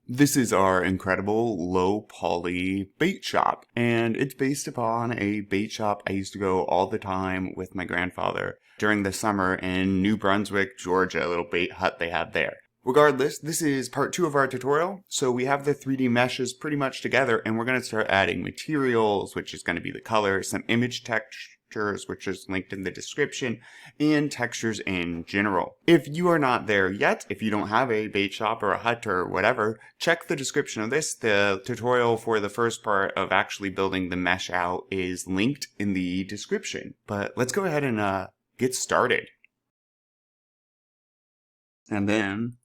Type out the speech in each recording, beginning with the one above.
This is our incredible low poly bait shop, and it's based upon a bait shop I used to go all the time with my grandfather during the summer in New Brunswick, Georgia, a little bait hut they had there. Regardless, this is part 2 of our tutorial, so we have the 3D meshes pretty much together, and we're going to start adding materials, which is going to be the color, some image textures, which is linked in the description, and textures in general. If you are not there yet, if you don't have a bait shop or a hut or whatever, check the description of this. The tutorial for the first part of actually building the mesh out is linked in the description. But let's go ahead and get started. And then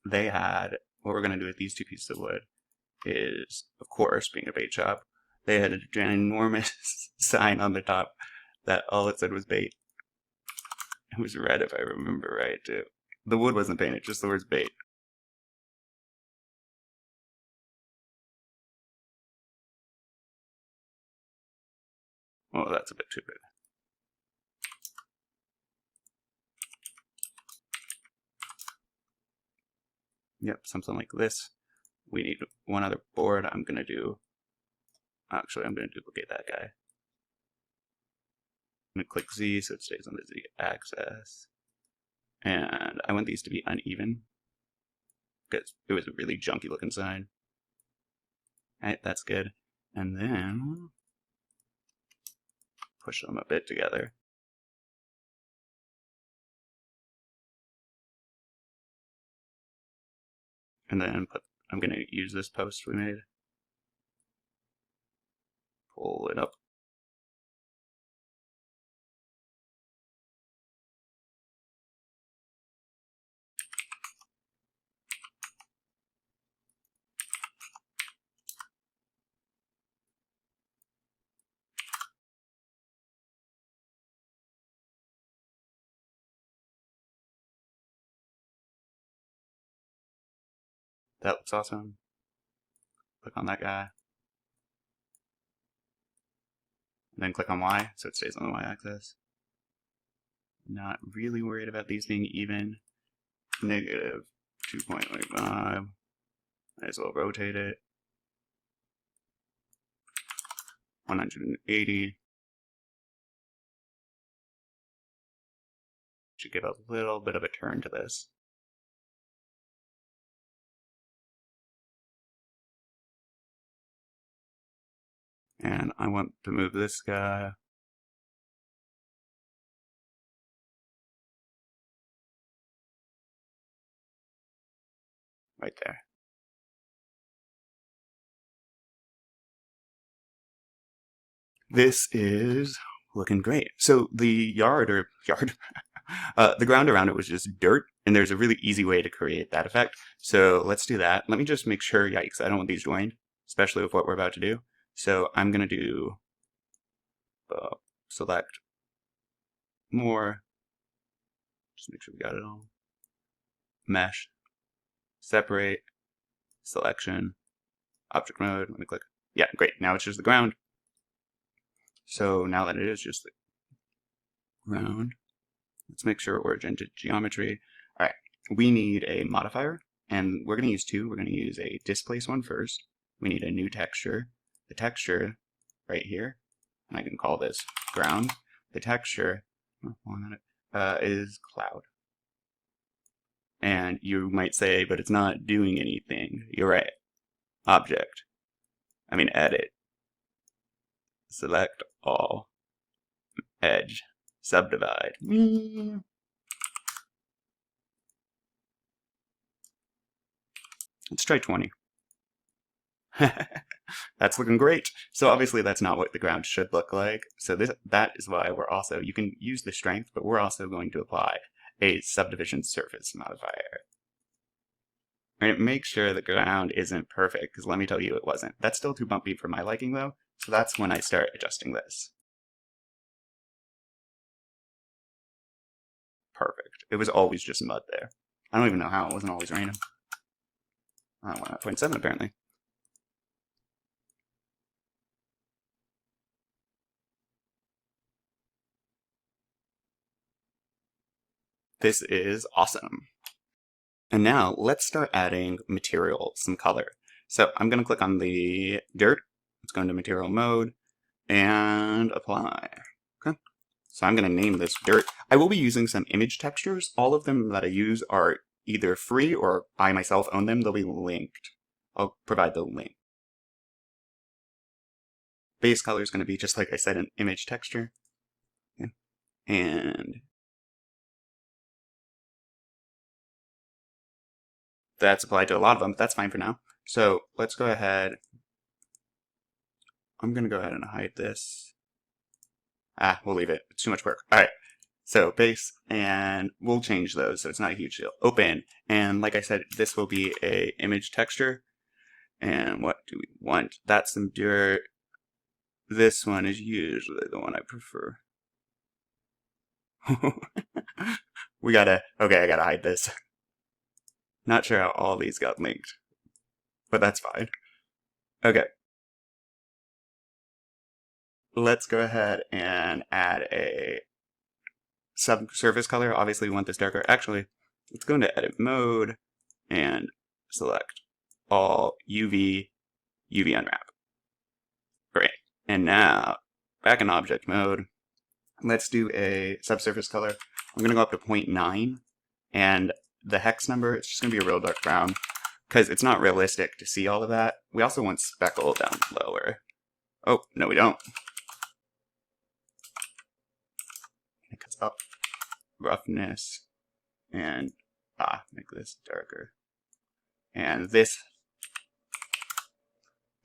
they had, what we're going to do with these two pieces of wood is, of course, being a bait shop, they had a ginormous sign on the top that all it said was bait. It was red if I remember right, too. The wood wasn't painted, just the words bait. Oh, that's a bit too big. Yep, something like this. We need one other board. I'm going to duplicate that guy. I'm going to click Z so it stays on the Z axis. And I want these to be uneven because it was a really junky looking sign. Alright, that's good. And then push them a bit together. And then I'm going to use this post we made. Pull it up. That looks awesome. Click on that guy. And then click on Y so it stays on the Y axis. Not really worried about these being even. Negative 2.85. Might as well rotate it. 180. Should give a little bit of a turn to this. And I want to move this guy right there. This is looking great. So the the ground around it was just dirt, and there's a really easy way to create that effect. So let's do that. Let me just make sure, yikes, I don't want these joined, especially with what we're about to do. So I'm going to do select more, just make sure we got it all. Mesh, separate, selection, object mode, let me click. Yeah, great, now it's just the ground. So now that it is just the ground, let's make sure origin to geometry. All right, we need a modifier, and we're going to use two. We're going to use a displace one first. We need a new texture. The texture right here, and I can call this ground. The texture is cloud. And you might say, but it's not doing anything. You're right. Edit. Select all. Edge. Subdivide. Let's try 20. That's looking great. So obviously that's not what the ground should look like. So that is why you can use the strength, but we're also going to apply a subdivision surface modifier. And make sure the ground isn't perfect, because let me tell you it wasn't. That's still too bumpy for my liking though, so that's when I start adjusting this. Perfect. It was always just mud there. I don't even know how it wasn't always raining. 1.7 apparently. This is awesome. And now let's start adding material, some color. So I'm going to click on the dirt. Let's go into material mode and apply. Okay. So I'm going to name this dirt. I will be using some image textures. All of them that I use are either free or I myself own them. They'll be linked. I'll provide the link. Base color is going to be, just like I said, an image texture. Okay. And that's applied to a lot of them, but that's fine for now. So let's go ahead. I'm going to go ahead and hide this. We'll leave it. It's too much work. All right. So base, and we'll change those so it's not a huge deal. Open, and like I said, this will be a image texture. And what do we want? That's some dirt. This one is usually the one I prefer. Okay, I gotta hide this. Not sure how all these got linked, but that's fine. Okay. Let's go ahead and add a subsurface color. Obviously we want this darker. Actually, let's go into edit mode and select all UV unwrap. Great. And now back in object mode, let's do a subsurface color. I'm going to go up to 0.9, and the hex number, it's just going to be a real dark brown because it's not realistic to see all of that. We also want speckle down lower. Oh, no we don't. It cuts up. Roughness, and make this darker. And this,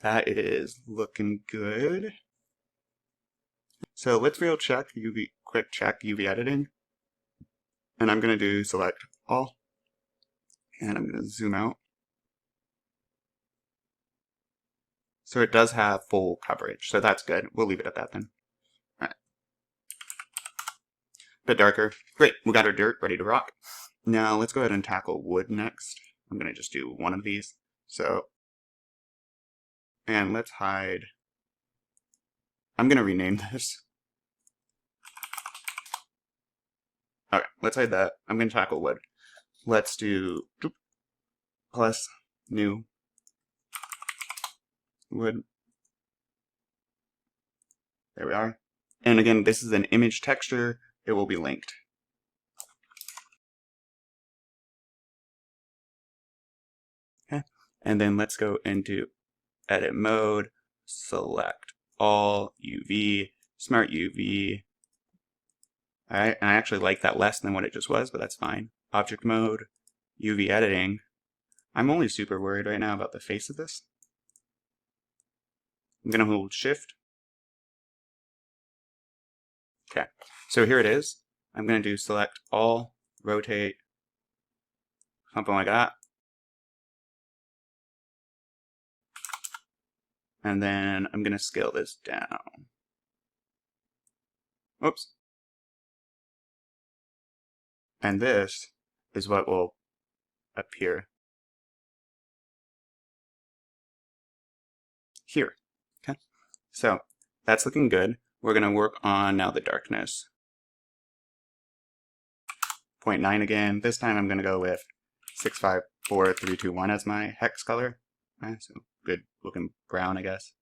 that is looking good. So let's quick check UV editing. And I'm going to do select all. And I'm going to zoom out. So it does have full coverage, so that's good. We'll leave it at that then. All right. Bit darker. Great, we got our dirt ready to rock. Now let's go ahead and tackle wood next. I'm going to just do one of these. So, and let's hide. I'm going to rename this. Okay, let's hide that. I'm going to tackle wood. Let's do plus new wood. There we are. And again, this is an image texture. It will be linked. Okay. And then let's go into edit mode, select all UV, smart UV. All right, and I actually like that less than what it just was, but that's fine. Object mode, UV editing. I'm only super worried right now about the face of this. I'm gonna hold shift. Okay, so here it is. I'm going to do select all, rotate, something like that. And then I'm going to scale this down. Oops. And this is what will appear here. Okay, so that's looking good. We're going to work on now the darkness. 0.9 again. This time I'm going to go with 654321 as my hex color. Okay, so good looking brown, I guess.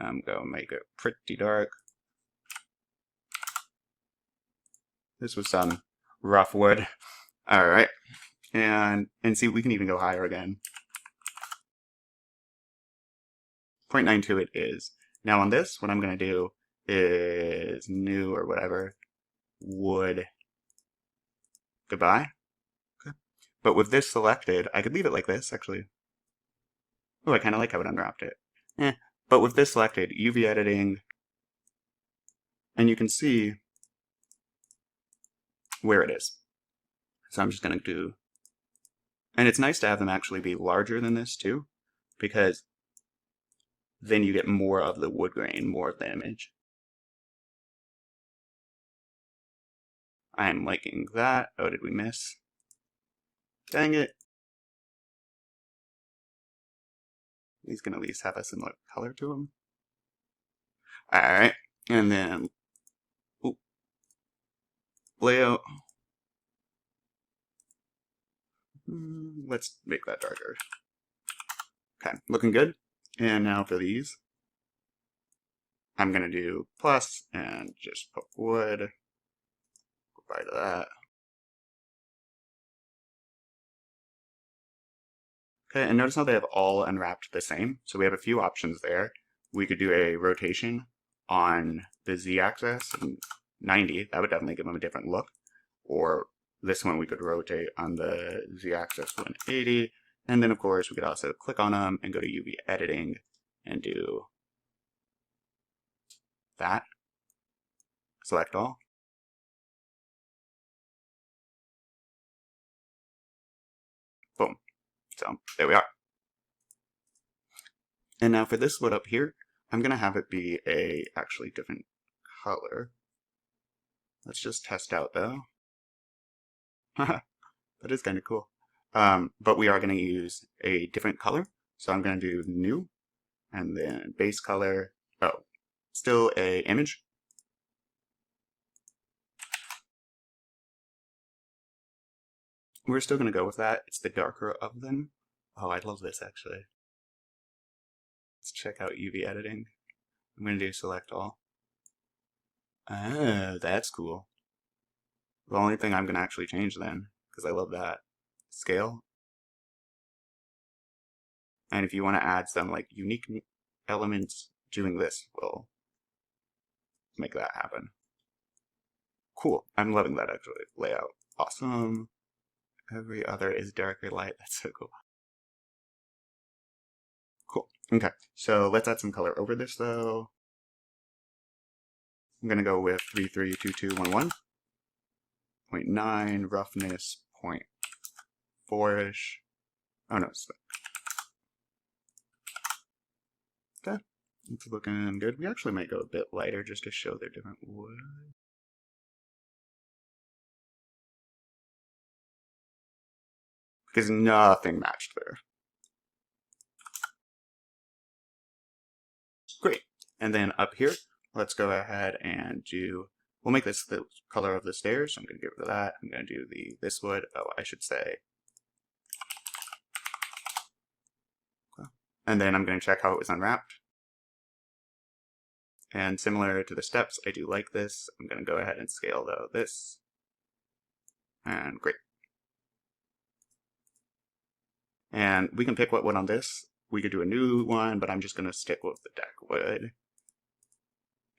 I'm going to make it pretty dark. This was some rough wood. All right, and see, we can even go higher again. 0.92 it is. Now on this, what I'm going to do is new or whatever, wood, goodbye. Okay. But with this selected, I could leave it like this, actually. Oh, I kind of like how it unwrapped it. But with this selected, UV editing, and you can see where it is. So I'm just going to do, and it's nice to have them actually be larger than this too, because then you get more of the wood grain, more of the image. I'm liking that. Oh, did we miss? Dang it. He's going to at least have a similar color to him. Alright, and then layout. Let's make that darker. Okay, looking good. And now for these, I'm going to do plus and just put wood. Goodbye to that. Okay, and notice how they have all unwrapped the same. So we have a few options there. We could do a rotation on the z-axis, and 90, that would definitely give them a different look. Or this one we could rotate on the z-axis 180. And then of course we could also click on them and go to UV editing and do that. Select all. Boom. So there we are. And now for this wood up here, I'm going to have it be a actually different color. Let's just test out though. That is kind of cool. But we are going to use a different color. So I'm going to do new and then base color. Oh, still a image. We're still going to go with that. It's the darker of them. Oh, I love this actually. Let's check out UV editing. I'm going to do select all. Oh, that's cool. The only thing I'm going to actually change then, because I love that, scale. And if you want to add some like unique elements, doing this will make that happen. Cool. I'm loving that actually. Layout. Awesome. Every other is darker light. That's so cool. Cool. Okay. So let's add some color over this though. I'm going to go with 332211. 0.9, roughness, 0.4-ish. Oh no, it's okay. It's looking good. We actually might go a bit lighter just to show their different wood. Because nothing matched there. Great. And then up here, let's go ahead and do, we'll make this the color of the stairs. So I'm going to get rid of that. I'm going to do this wood. Oh, I should say. Okay. And then I'm going to check how it was unwrapped. And similar to the steps, I do like this. I'm going to go ahead and scale though this. And great. And we can pick what wood on this. We could do a new one, but I'm just going to stick with the deck wood.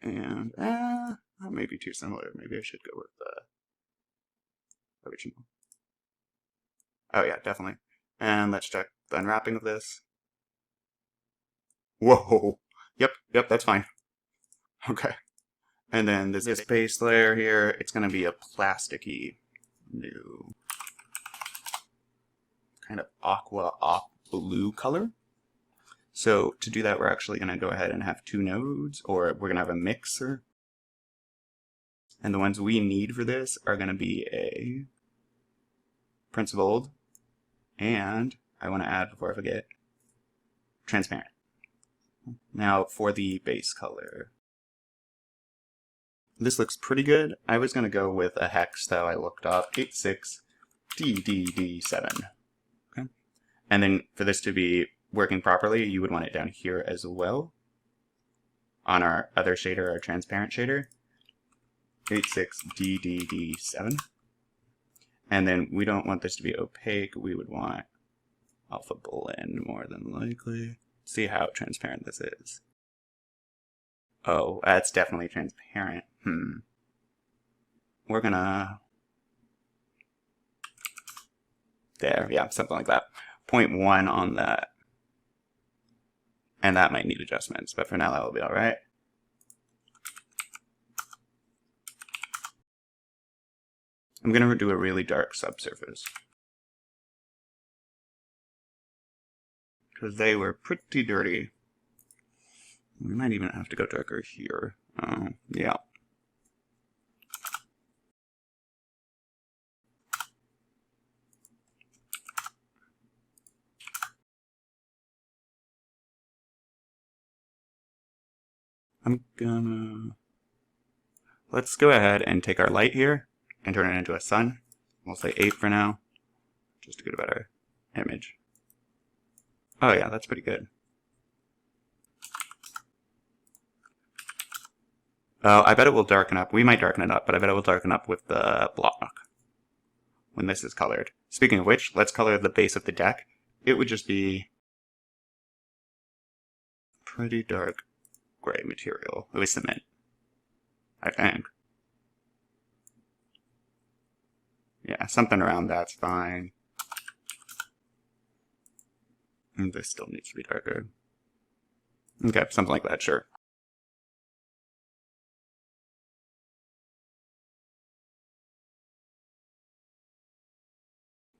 And that may be too similar. Maybe I should go with the original. Oh yeah, definitely. And let's check the unwrapping of this. Whoa. Yep, that's fine. Okay. And then this base layer here, it's going to be a plasticky new kind of aqua blue color. So to do that, we're actually going to go ahead and have two nodes, or we're going to have a mixer. And the ones we need for this are going to be a principled, and I want to add, before I forget, transparent. Now for the base color. This looks pretty good. I was going to go with a hex that I looked up, 86DDD7. Okay. And then for this to be working properly, you would want it down here as well. On our other shader, our transparent shader, 86DDD7. And then we don't want this to be opaque. We would want alpha blend more than likely. See how transparent this is. Oh, that's definitely transparent. We're gonna... There, yeah, something like that. 0.1 on that. And that might need adjustments, but for now that will be alright. I'm gonna do a really dark subsurface. Because they were pretty dirty. We might even have to go darker here. Yeah. Let's go ahead and take our light here and turn it into a sun. We'll say 8 for now. just to get a better image. Oh yeah, that's pretty good. Oh, I bet it will darken up. We might darken it up, but I bet it will darken up with the block when this is colored. Speaking of which, let's color the base of the deck. It would just be pretty dark gray material, at least cement, I think. Yeah, something around that's fine. And this still needs to be darker. Okay, something like that, sure.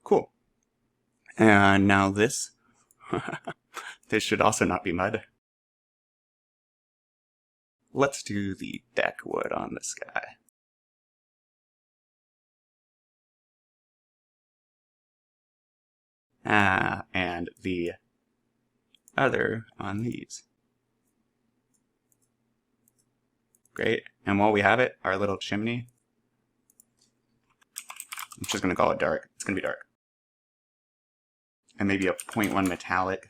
Cool. And now this. This should also not be mud. Let's do the deck wood on this guy. And the other on these. Great. And while we have it, our little chimney, I'm just going to call it dark. It's going to be dark. And maybe a 0.1 metallic,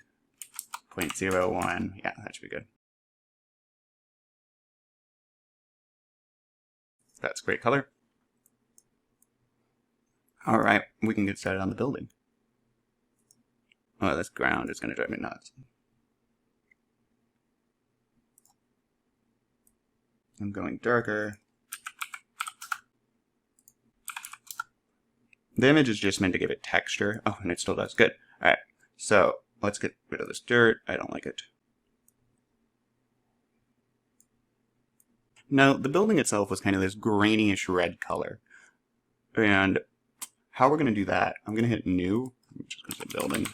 0.01. Yeah, that should be good. That's great color. All right, we can get started on the building. Oh, this ground is going to drive me nuts. I'm going darker. The image is just meant to give it texture. Oh, and it still does. Good. All right, so let's get rid of this dirt. I don't like it. Now, the building itself was kind of this grainy-ish red color. And how we're going to do that, I'm going to hit New, which is going to say Building,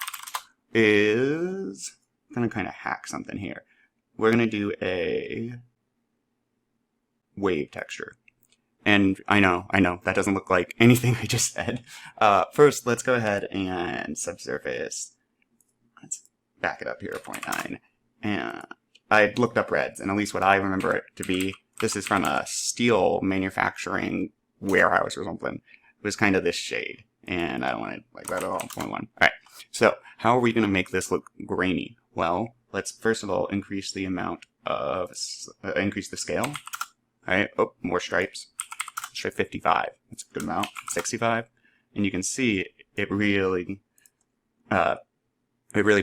is going to kind of hack something here. We're going to do a wave texture. And I know, that doesn't look like anything I just said. First, let's go ahead and subsurface. Let's back it up here, 0.9. And I looked up reds, and at least what I remember it to be, this is from a steel manufacturing warehouse or something. It was kind of this shade, and I don't want it like that at all, 0.1. All right, so how are we going to make this look grainy? Well, let's first of all increase the amount of, increase the scale. All right, oh, more stripes. Let's try 55. That's a good amount. 65. And you can see it really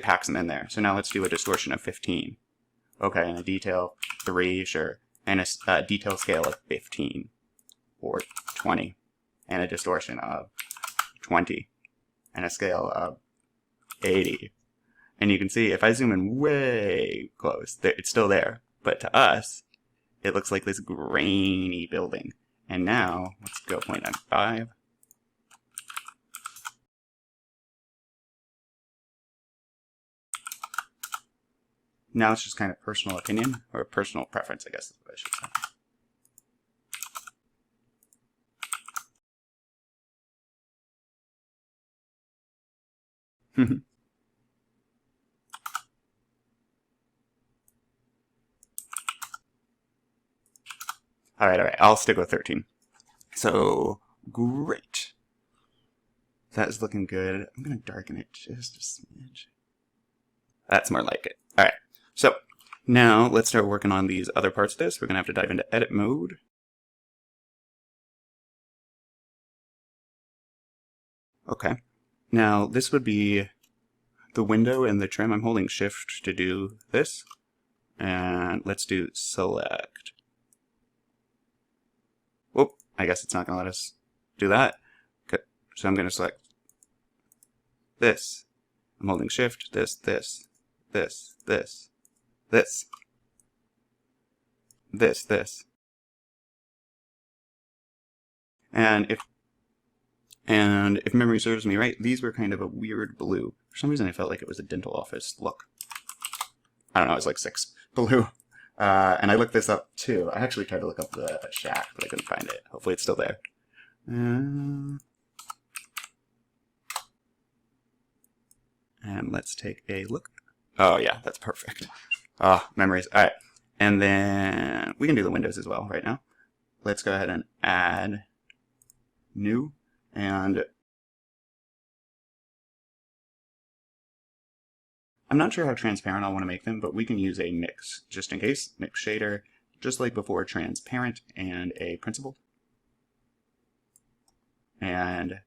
packs them in there. So now let's do a distortion of 15. Okay, and a detail 3, sure. And a detail scale of 15 or 20. And a distortion of 20. And a scale of 80. And you can see if I zoom in way close, it's still there. But to us, it looks like this grainy building. And now, let's go 0.95. Now it's just kind of personal opinion, or personal preference, I guess is what I should say. All right, I'll stick with 13. So, great. That is looking good. I'm going to darken it just a smidge. That's more like it. All right, so now let's start working on these other parts of this. We're going to have to dive into edit mode. Okay, now this would be the window and the trim. I'm holding shift to do this. And let's do select. Whoop, I guess it's not going to let us do that. Okay. So I'm going to select this. I'm holding shift, this. And if memory serves me right, these were kind of a weird blue. For some reason I felt like it was a dental office look. I don't know, it was like 6 blue. And I looked this up too. I actually tried to look up the shack, but I couldn't find it. Hopefully it's still there. And let's take a look. Oh yeah, that's perfect. Ah, memories. All right. And then we can do the windows as well right now. Let's go ahead and add new. And I'm not sure how transparent I want to make them, but we can use a mix, just in case. Mix shader, just like before, transparent, and a principled. And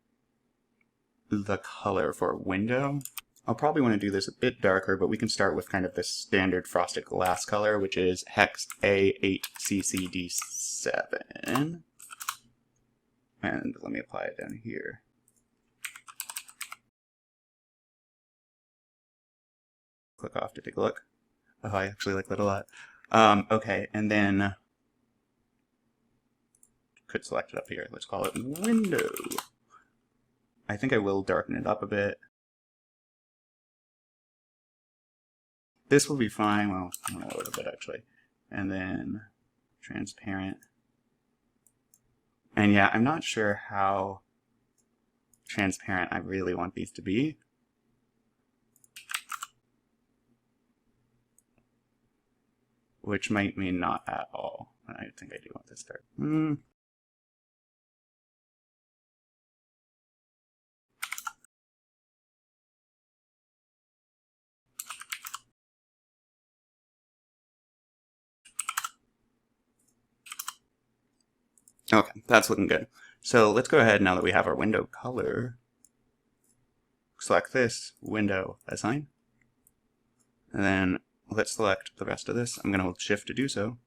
the color for window, I'll probably want to do this a bit darker, but we can start with kind of the standard frosted glass color, which is hex A8CCD7. And let me apply it down here. Click off to take a look. Oh, I actually like that a lot. Okay, and then could select it up here. Let's call it window. I think I will darken it up a bit. This will be fine. Well, a little bit actually. And then transparent. And yeah, I'm not sure how transparent I really want these to be. Which might mean not at all. I think I do want this dark. Okay, that's looking good. So let's go ahead, now that we have our window color, select this, window, assign. And then let's select the rest of this. I'm going to hold shift to do so.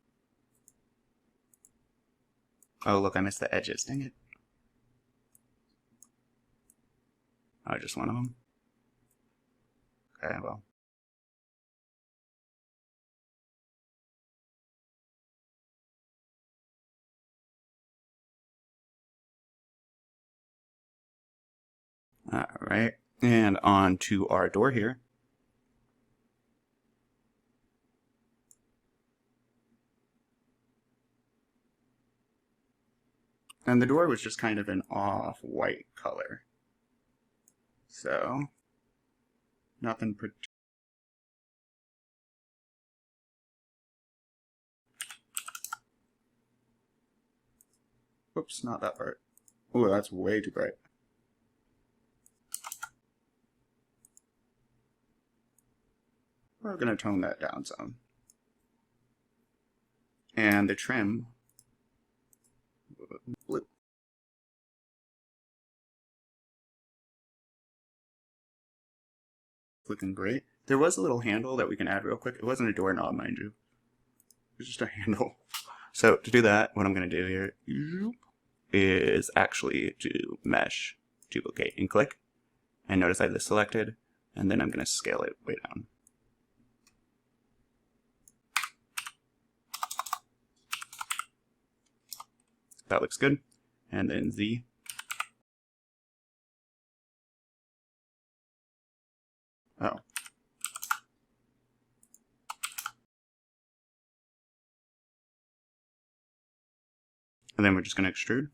Oh, look, I missed the edges. Dang it. Oh, just one of them? Okay, well. Alright, and on to our door here. And the door was just kind of an off-white color. So, nothing particular. Oops, not that part. Oh, that's way too bright. We're going to tone that down some. And the trim, blue. Looking great. There was a little handle that we can add real quick. It wasn't a doorknob, mind you. It was just a handle. So to do that, what I'm going to do here is actually to mesh, duplicate, and click. And notice I have this selected, and then I'm going to scale it way down. That looks good. And then Z. Oh. And then we're just going to extrude.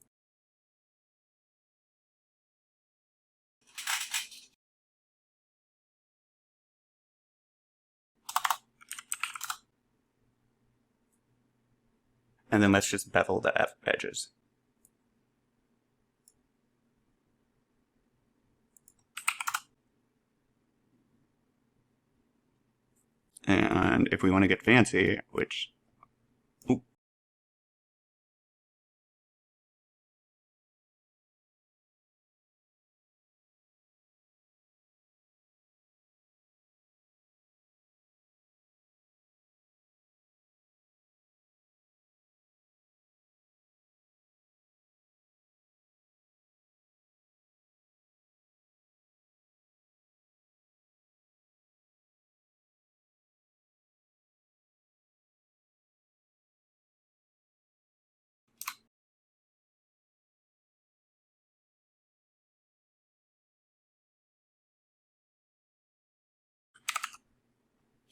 And then let's just bevel the edges. And if we want to get fancy, which... Ooh.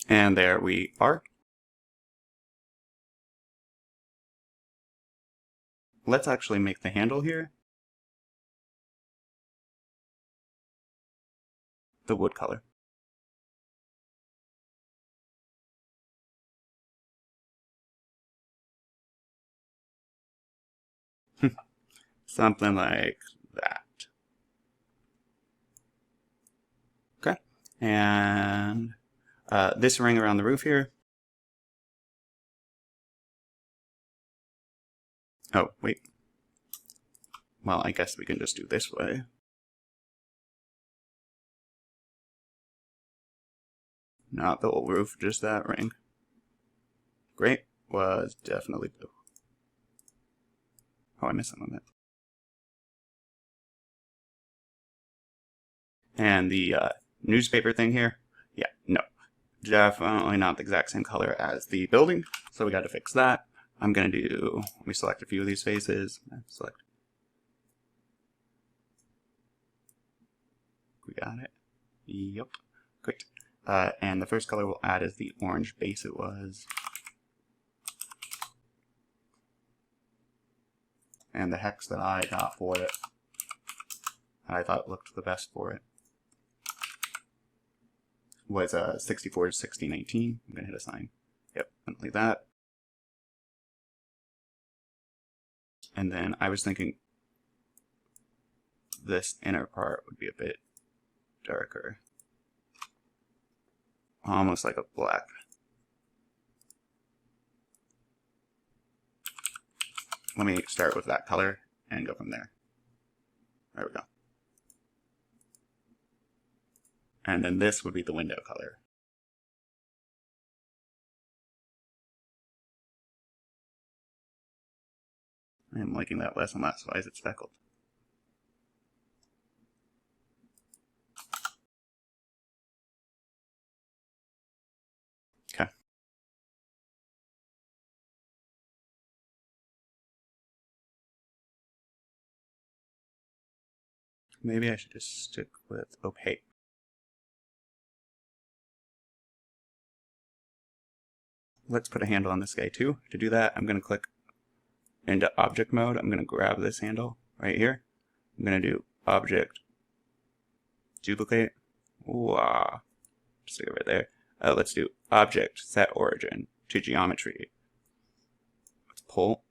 And there we are. Let's actually make the handle here the wood color. Something like that. Okay. And This ring around the roof here. Oh, wait. Well, I guess we can just do this way. Not the whole roof, just that ring. Great. Was definitely blue. Oh, I missed some of it. And the newspaper thing here. Yeah, no. Definitely not the exact same color as the building. So we got to fix that. I'm going to do, let me select a few of these faces. Select. We got it. Yep. Great. And the first color we'll add is the orange base it was. And the hex that I got for it, I thought looked the best for it, was 64 to 6019. I'm going to hit assign. Yep, and like that. And then I was thinking this inner part would be a bit darker. Almost like a black. Let me start with that color and go from there. There we go. And then this would be the window color. I'm liking that less and less. Why is it speckled? Okay. Maybe I should just stick with opaque. Let's put a handle on this guy too. To do that, I'm going to click into object mode. I'm going to grab this handle right here. I'm going to do object, duplicate. Wow. Stick it right there. Let's do object, set origin to geometry. Let's pull,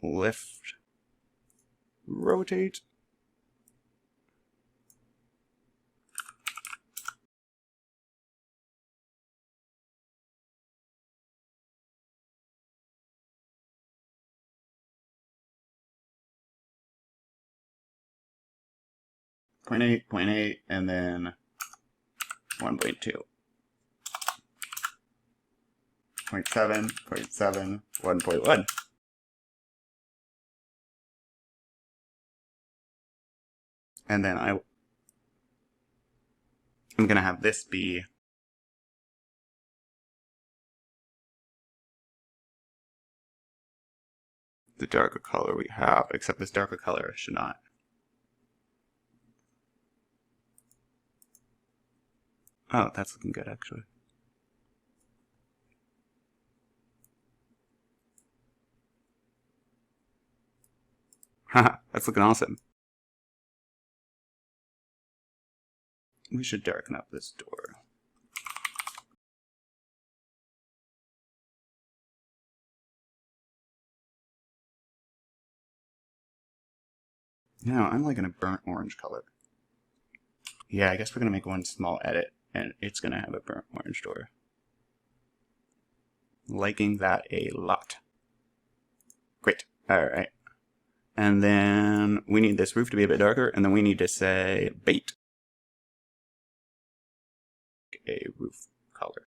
lift, rotate. Point 0.8, and then 1.2. 0.7, 0.7, 1.1. And then I'm going to have this be the darker color we have, except this darker color should not. Oh, that's looking good, actually. Haha, that's looking awesome. We should darken up this door. No, I'm liking a burnt orange color. Yeah, I guess we're going to make one small edit, and it's going to have a burnt orange door. Liking that a lot. Great. Alright. And then we need this roof to be a bit darker, and then we need to say bait. A roof color.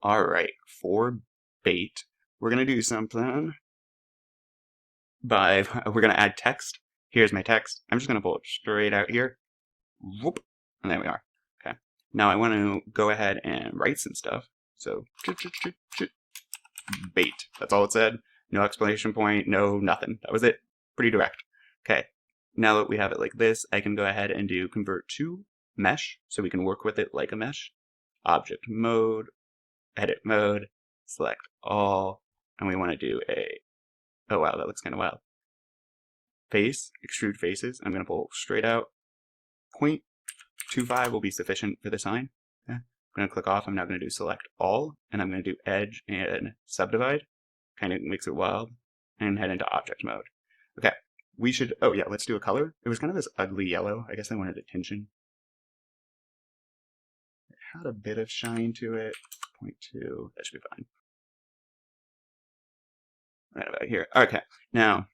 Alright, for bait, we're going to do something by, we're going to add text. Here's my text. I'm just going to pull it straight out here. Whoop, and there we are. Okay. Now I want to go ahead and write some stuff. So, bait. That's all it said. No explanation point, no nothing. That was it. Pretty direct. Okay. Now that we have it like this, I can go ahead and do convert to mesh, so we can work with it like a mesh. Object mode, edit mode, select all, and we want to do a, oh wow, that looks kind of wild. face, extrude faces. I'm going to pull straight out. 0.25 will be sufficient for the sign. Okay. I'm going to click off. I'm now going to do select all, and I'm going to do edge and subdivide. Kind of makes it wild, and head into object mode. Okay, we should, oh yeah, let's do a color. It was kind of this ugly yellow. I guess I wanted attention. It had a bit of shine to it. 0.2, that should be fine. Right about here. Okay, now,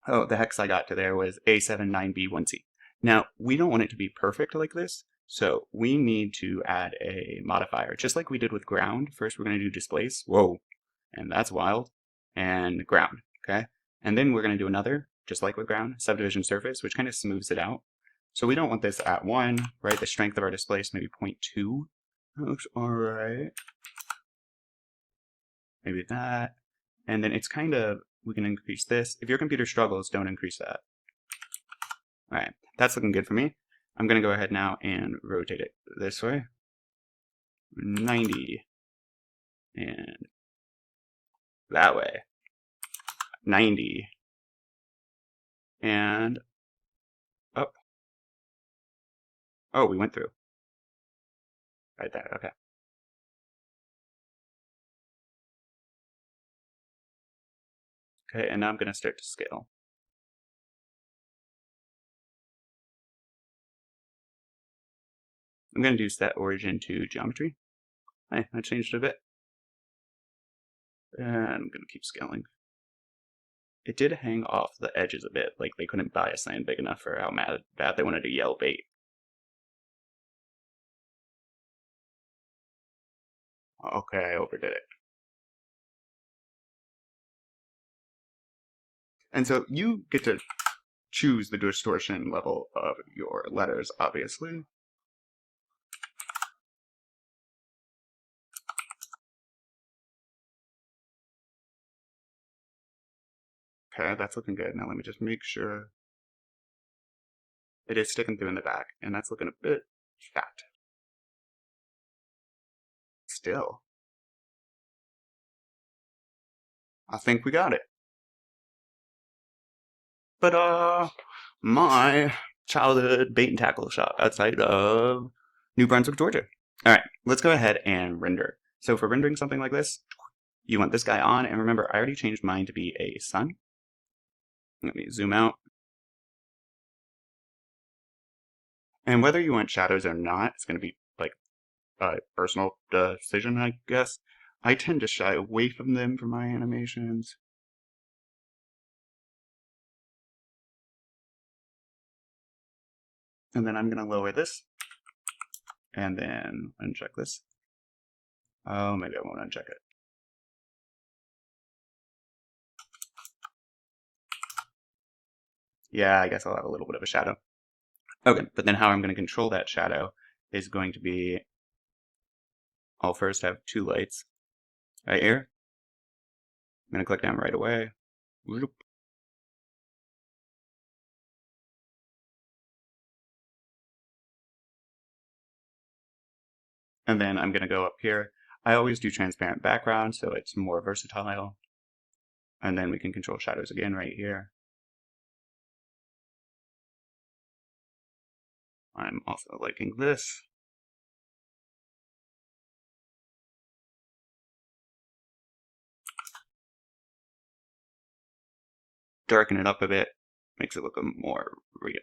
oh, the hex I got to there was A79B1C. Now, we don't want it to be perfect like this, so we need to add a modifier, just like we did with ground. First, we're going to do displace. Whoa, and that's wild. And ground, okay? And then we're going to do another, just like with ground, subdivision surface, which kind of smooths it out. So we don't want this at 1, right? The strength of our displace, maybe 0.2. That looks alright. Maybe that. And then it's kind of, we can increase this. If your computer struggles, don't increase that. Alright, that's looking good for me. I'm going to go ahead now and rotate it this way. 90. And that way. 90. And up. Oh, we went through. Right there, okay. Okay, and now I'm going to start to scale. I'm going to do set origin to geometry. Hey, I changed it a bit. And I'm going to keep scaling. It did hang off the edges a bit, like they couldn't buy a sign big enough for how bad they wanted to yell bait. Okay, I overdid it. And so you get to choose the distortion level of your letters, obviously. Okay, that's looking good. Now let me just make sure it is sticking through in the back, and that's looking a bit fat. Still. I think we got it. But, my childhood bait and tackle shop outside of New Brunswick, Georgia. Alright, let's go ahead and render. So for rendering something like this, you want this guy on, and remember, I already changed mine to be a sun. Let me zoom out. And whether you want shadows or not, it's going to be like a personal decision, I guess. I tend to shy away from them for my animations. And then I'm going to lower this. And then uncheck this. Oh, maybe I won't uncheck it. Yeah, I guess I'll have a little bit of a shadow. Okay, but then how I'm going to control that shadow is going to be, I'll first have 2 lights right here. I'm going to click down right away. Whoop. And then I'm going to go up here. I always do transparent background, so it's more versatile. And then we can control shadows again right here. I'm also liking this. Darken it up a bit, makes it look more real.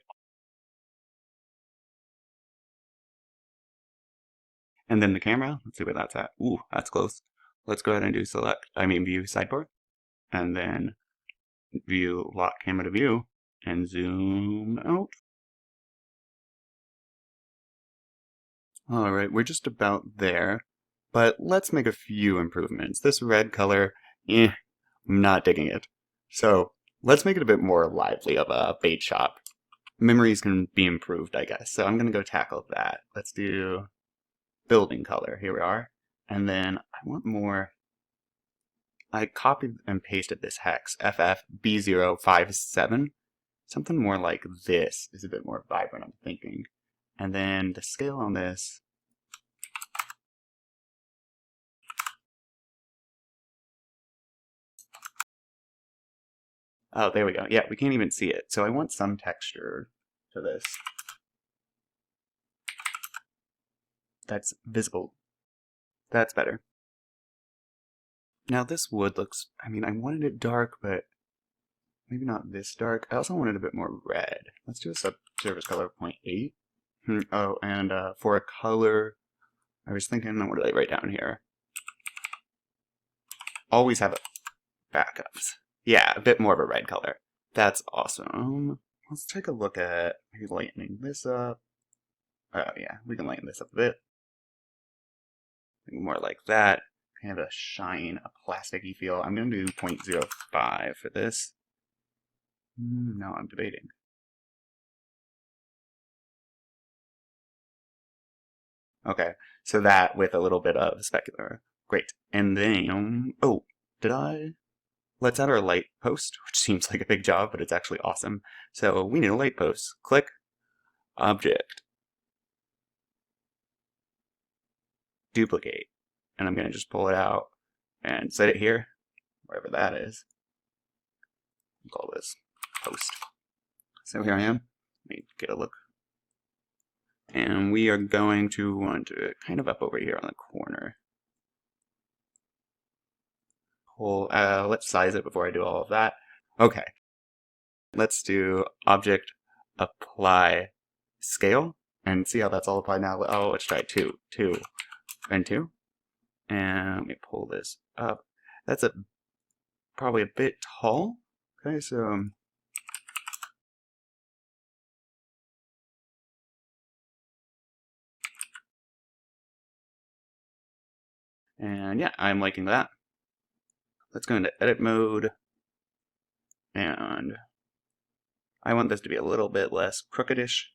And then the camera, let's see where that's at. Ooh, that's close. Let's go ahead and do view sidebar. And then view lock camera to view and zoom out. Alright, we're just about there, but let's make a few improvements. This red color, I'm not digging it. So let's make it a bit more lively of a bait shop. Memories can be improved, I guess. So I'm going to go tackle that. Let's do building color. Here we are. And then I want more. I copied and pasted this hex, FFB057. Something more like this is a bit more vibrant, I'm thinking. And then the scale on this. Oh, there we go. Yeah, we can't even see it. So I want some texture to this. That's visible. That's better. Now this wood looks, I mean, I wanted it dark, but maybe not this dark. I also wanted a bit more red. Let's do a subsurface color of 0.8. Oh, and for a color, I was thinking, what did I write down here? Always have backups. Yeah, a bit more of a red color. That's awesome. Let's take a look at maybe lightening this up. Oh yeah, we can lighten this up a bit. More like that. Kind of a shine, a plasticky feel. I'm going to do 0.05 for this. No, I'm debating. Okay, so that with a little bit of specular. Great. And then, oh, did I? Let's add our light post, which seems like a big job, but it's actually awesome. So we need a light post. Click, object, duplicate. And I'm going to just pull it out and set it here, wherever that is. We'll call this post. So here I am. Let me get a look. And we are going to want to kind of up over here on the corner. Pull, let's size it before I do all of that. Okay. Let's do object apply scale and see how that's all applied now. Oh, let's try 2, 2, and 2. And let me pull this up. That's probably a bit tall. Okay, so and yeah, I'm liking that. Let's go into edit mode. And I want this to be a little bit less crookedish.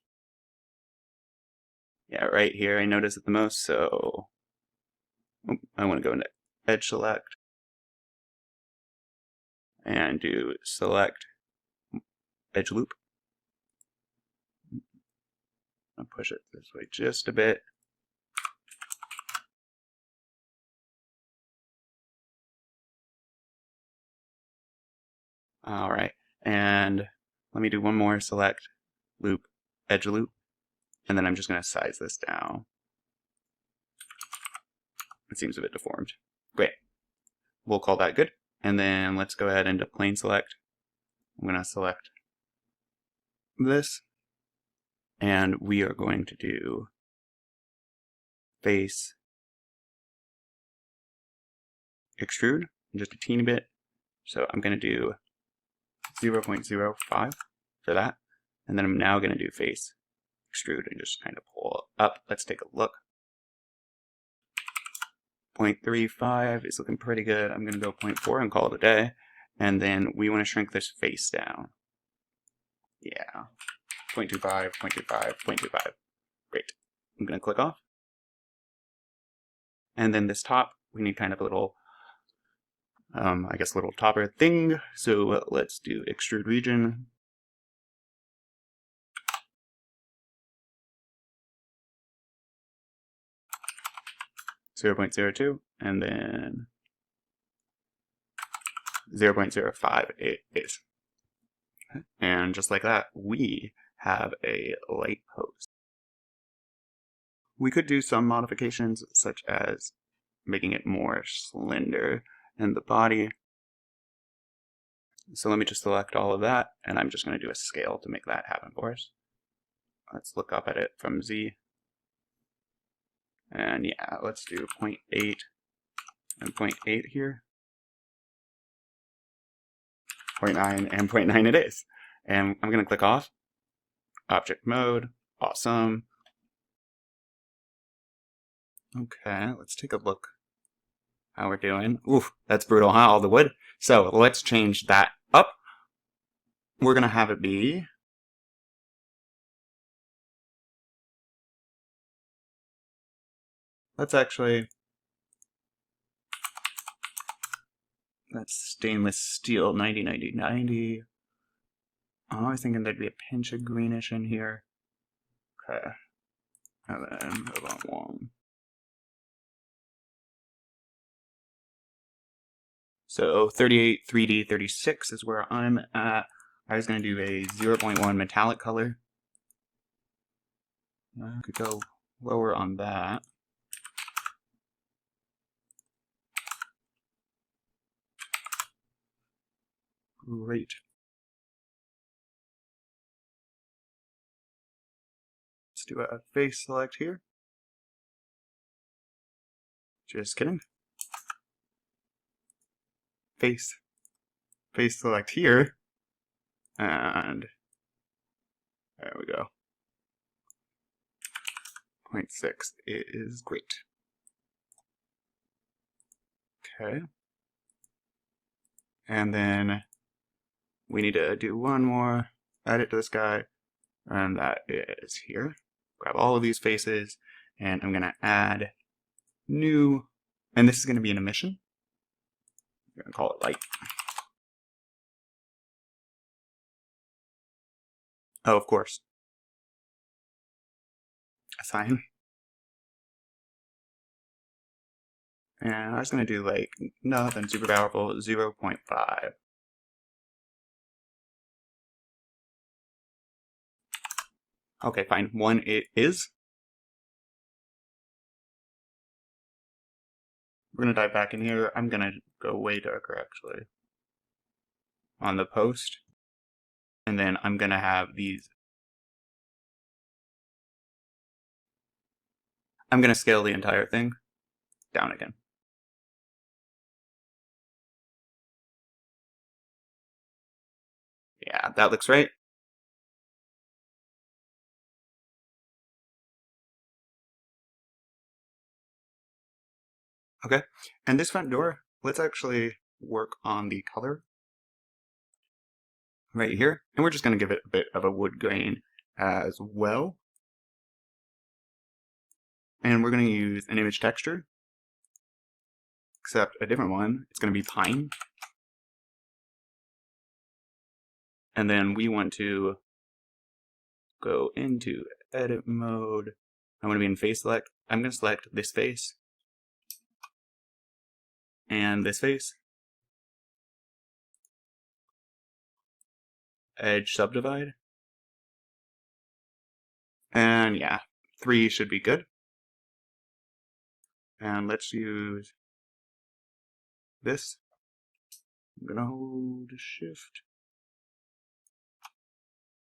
Yeah, right here I notice it the most, so I want to go into edge select and do select edge loop. I'll push it this way just a bit. Alright, and let me do one more select loop, edge loop, and then I'm just going to size this down. It seems a bit deformed. Great. We'll call that good. And then let's go ahead into plane select. I'm going to select this. And we are going to do face extrude just a teeny bit. So I'm going to do 0.05 for that. And then I'm now going to do face extrude and just kind of pull up. Let's take a look. 0.35 is looking pretty good. I'm going to go 0.4 and call it a day. And then we want to shrink this face down. Yeah. 0.25, 0.25, 0.25. Great. I'm going to click off. And then this top, we need kind of a little, I guess, little topper thing. So let's do extrude region. .02, and then 0.05 it is. And just like that, we have a light post. We could do some modifications, such as making it more slender in the body. So let me just select all of that, and I'm just going to do a scale to make that happen for us. Let's look up at it from Z. And yeah, let's do 0.8 and 0.8 here. 0.9 and 0.9 it is. And I'm going to click off. Object mode. Awesome. Okay, let's take a look how we're doing. Oof, that's brutal, huh? All the wood. So let's change that up. We're going to have it be that's stainless steel, 90, 90, 90. I was thinking there'd be a pinch of greenish in here. Okay. And then move on one. So 38, 3D, 36 is where I'm at. I was going to do a 0.1 metallic color. I could go lower on that. Great. Let's do a face select here. Just kidding. Face select here. And there we go. 0.6 is great. Okay. And then we need to do one more edit to this guy, and that is here. Grab all of these faces, and I'm going to add new, and this is going to be an emission. I'm going to call it light. Oh, of course. Assign. And I was going to do like nothing super powerful, 0.5. Okay, fine. 1 it is. We're going to dive back in here. I'm going to go way darker, actually, on the post. And then I'm going to have these. I'm going to scale the entire thing down again. Yeah, that looks right. Okay, and this front door, let's actually work on the color right here. And we're just going to give it a bit of a wood grain as well. And we're going to use an image texture, except a different one. It's going to be pine. And then we want to go into edit mode. I want to be in face select. I'm going to select this face and this face. Edge subdivide. And yeah, 3 should be good. And let's use this. I'm going to hold shift.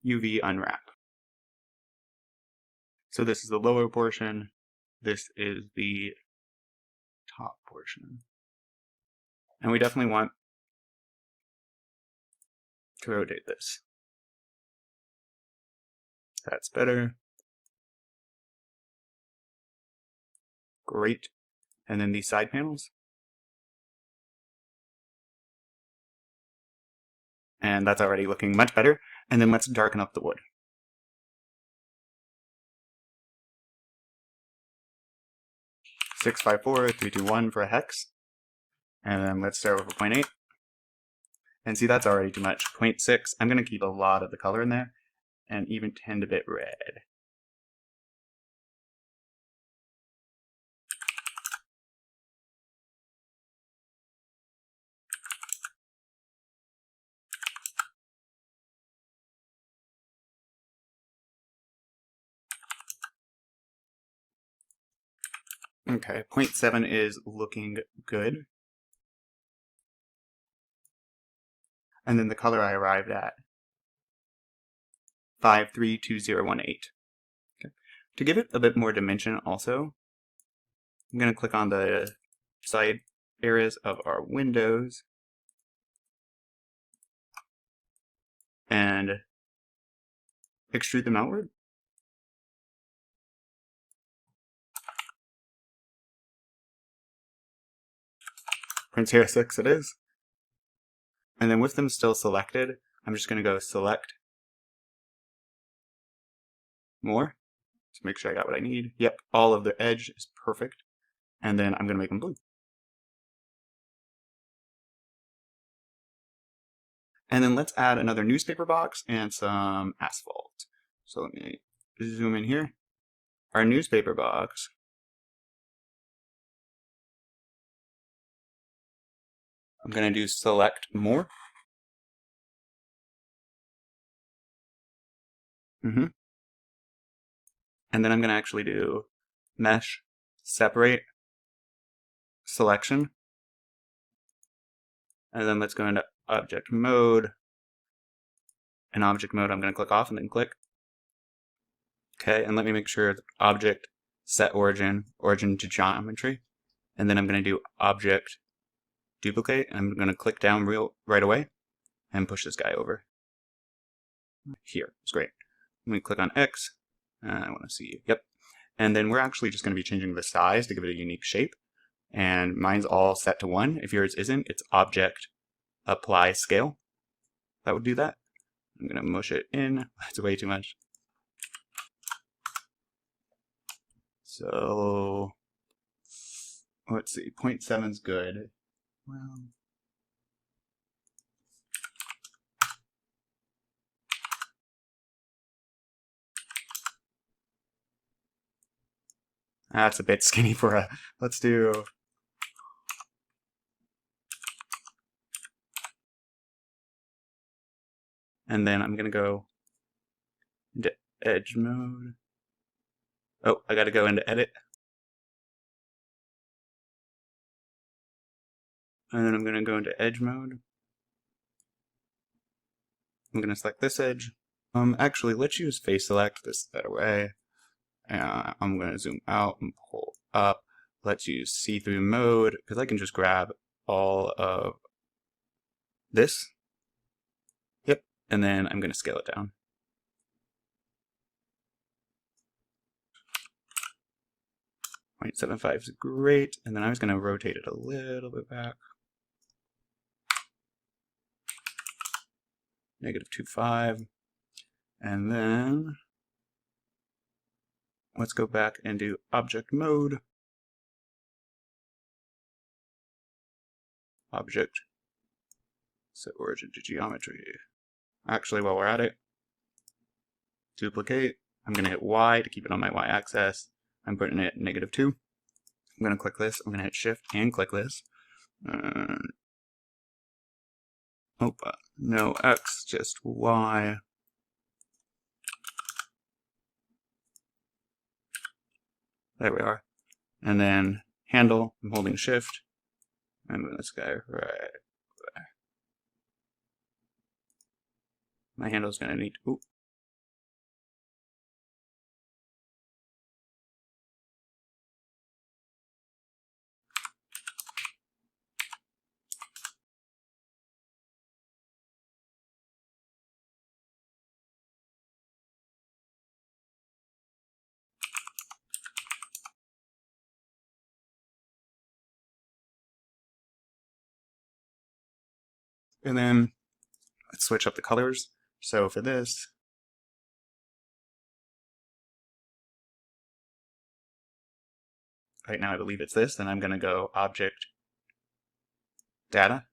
UV unwrap. So this is the lower portion. This is the top portion. And we definitely want to rotate this. That's better. Great. And then these side panels. And that's already looking much better. And then let's darken up the wood. Six, 5, 4, 3, 2, 1 for a hex. And then let's start with a 0.8. And see, that's already too much. 0.6, I'm going to keep a lot of the color in there and even tend a bit red. Okay, 0.7 is looking good. And then the color I arrived at, 532018. Okay. To give it a bit more dimension also, I'm going to click on the side areas of our windows and extrude them outward. Prince here 6 it is. And then with them still selected, I'm just going to go select more to make sure I got what I need. Yep, all of the edge is perfect. And then I'm going to make them blue. And then let's add another newspaper box and some asphalt. So let me zoom in here. Our newspaper box I'm going to do select more. And then I'm going to actually do mesh, separate, selection. And then let's go into object mode. In object mode, I'm going to click off and then click. Okay, and let me make sure object, set origin, origin to geometry. And then I'm going to do object, duplicate, and I'm going to click down right away and push this guy over. Here, it's great. Let me click on X. I want to see you. Yep. And then we're actually just going to be changing the size to give it a unique shape. And mine's all set to 1. If yours isn't, it's object, apply scale. That would do that. I'm going to mush it in. That's way too much. So, let's see. 0.7's good. Well, that's a bit skinny for a, let's do, and then I'm going to go into edge mode. Oh, I got to go into edit. And then I'm going to go into edge mode. I'm going to select this edge. Actually, let's use face select. This is a better way. I'm going to zoom out and pull up. Let's use see-through mode, because I can just grab all of this. Yep. And then I'm going to scale it down. .75 is great. And then I was going to rotate it a little bit back. -2.5. And then let's go back and do object mode. Object, set origin to geometry. Actually, while we're at it, duplicate. I'm going to hit Y to keep it on my Y axis. I'm putting it -2. I'm going to click this. I'm going to hit Shift and click this. No X, just Y. There we are. And then handle, I'm holding Shift. I'm moving this guy right there. My handle's going to need to, and then let's switch up the colors. So for this, right now I believe it's this, then I'm going to go object, data.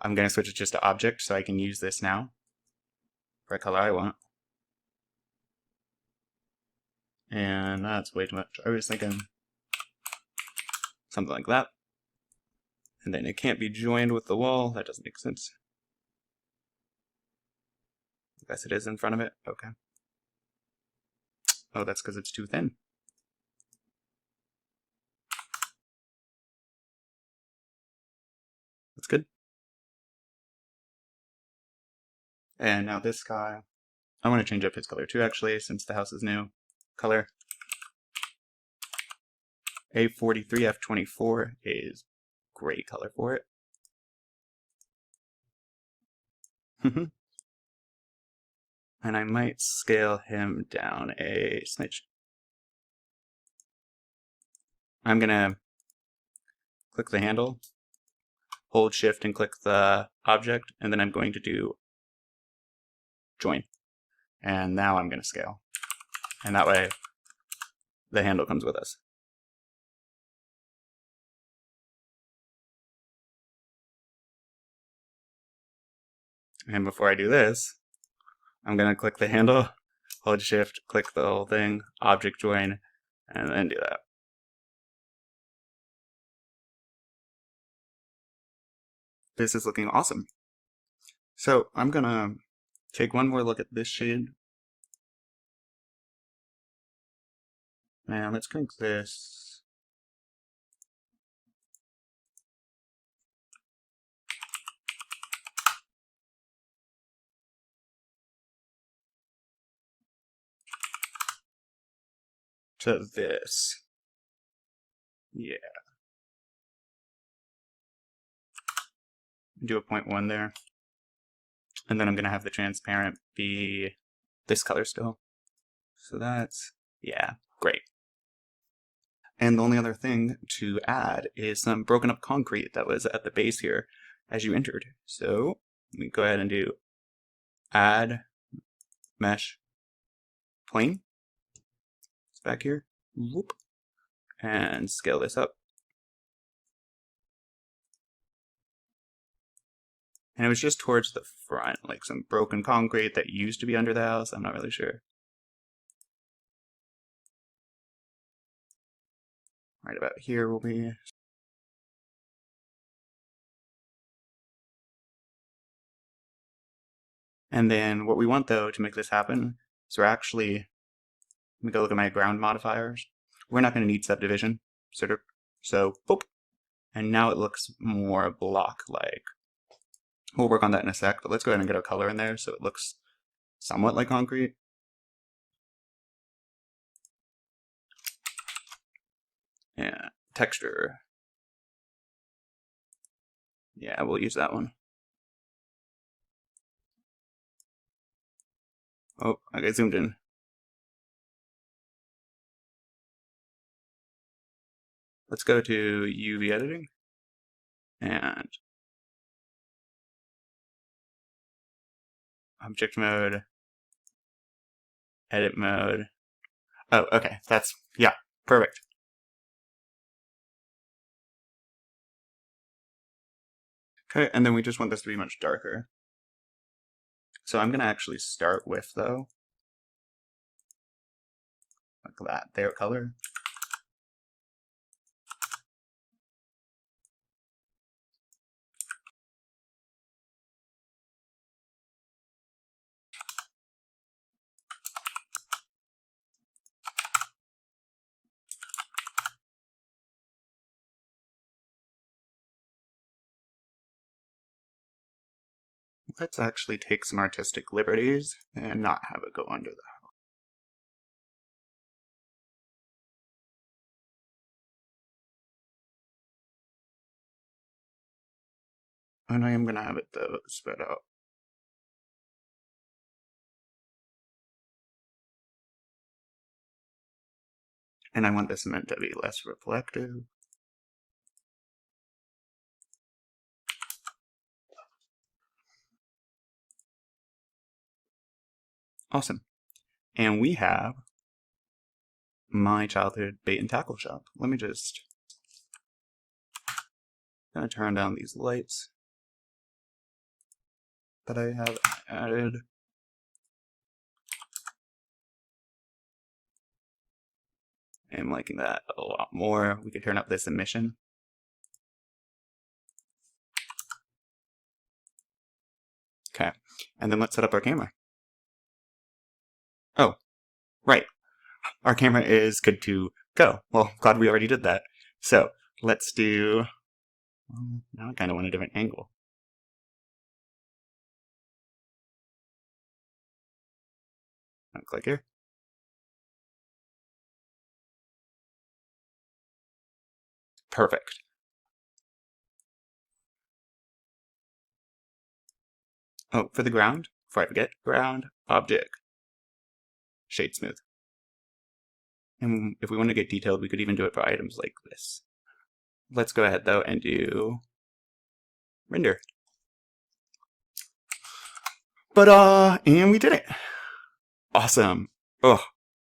I'm going to switch it just to object so I can use this now for a color I want. And that's way too much. I was thinking something like that. And then it can't be joined with the wall. That doesn't make sense. I guess it is in front of it. Okay. Oh, that's because it's too thin. That's good. And now this guy, I want to change up his color too, actually, since the house is new. Color. A43, F24 is great color for it. And I might scale him down a smidge. I'm going to click the handle, hold Shift and click the object, and then I'm going to do join. And now I'm going to scale. And that way, the handle comes with us. And before I do this, I'm going to click the handle, hold Shift, click the whole thing, object join, and then do that. this is looking awesome. So I'm gonna take one more look at this shade. Now let's crank this. To this. Yeah. Do a 0.1 there. And then I'm going to have the transparent be this color still. So that's, yeah, great. And the only other thing to add is some broken up concrete that was at the base here as you entered. So let me go ahead and do add mesh plane. It's back here. Whoop. And scale this up. And it was just towards the front, like some broken concrete that used to be under the house. I'm not really sure. Right about here will be. And then what we want, though, to make this happen is we're actually, let me go look at my ground modifiers. We're not going to need subdivision, so boop. And now it looks more block-like. We'll work on that in a sec, but let's go ahead and get a color in there so it looks somewhat like concrete. Yeah, texture. Yeah, we'll use that one. Oh, I got zoomed in. Let's go to UV editing. And object mode, edit mode. Oh, okay, that's, yeah, perfect. Okay, and then we just want this to be much darker. So I'm gonna actually start with, though, like that, their color. Let's actually take some artistic liberties and not have it go under the house. And I am going to have it, though, spread out. And I want the cement to be less reflective. Awesome. And we have my childhood bait and tackle shop. Let me just gonna turn down these lights that I have added. I'm liking that a lot more. We could turn up this emission. Okay, and then let's set up our camera. Oh, right. Our camera is good to go. Well, glad we already did that. So let's do, now I kind of want a different angle. I'll click here. Perfect. Oh, for the ground, before I forget, ground, object, shade smooth. And if we want to get detailed, we could even do it for items like this. Let's go ahead, though, and do render. But, and we did it. Awesome. Oh,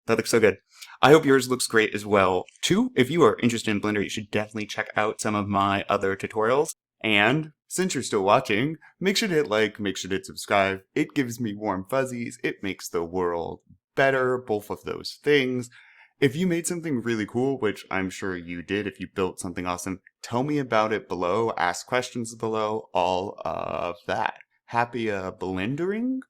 that looks so good. I hope yours looks great as well, too. If you are interested in Blender, you should definitely check out some of my other tutorials. And since you're still watching, make sure to hit like, make sure to hit subscribe. It gives me warm fuzzies. It makes the world better, both of those things. If you made something really cool, which I'm sure you did, if you built something awesome, tell me about it below, ask questions below, all of that. Happy blendering?